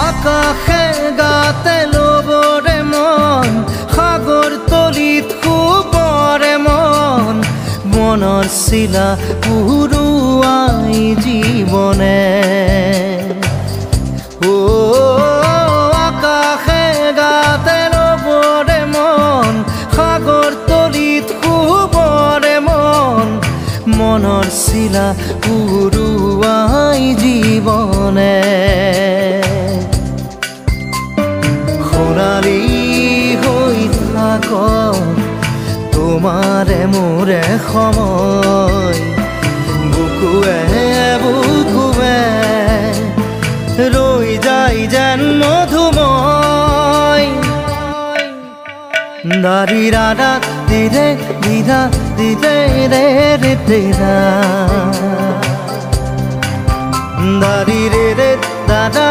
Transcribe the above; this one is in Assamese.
আকাশে গাতে লবৰে মন সাগৰ তলিত শুবৰে মন মনৰ চিলা উৰুৱাই জীৱনে আকাশে গাতে লবৰে মন সাগৰ তলিত শুবৰে মন মনৰ চিলা উৰুৱাই জীৱনে সোণালী হৈ থাক তোমাৰে মোৰে সময় বুকুৱে বুকুৱে ৰৈ যায় যেন মধুময় দাৰি ৰাধা দিৰে দিধা দিৰে ৰে ৰে তেৰা দাৰি ৰে ৰে দাদা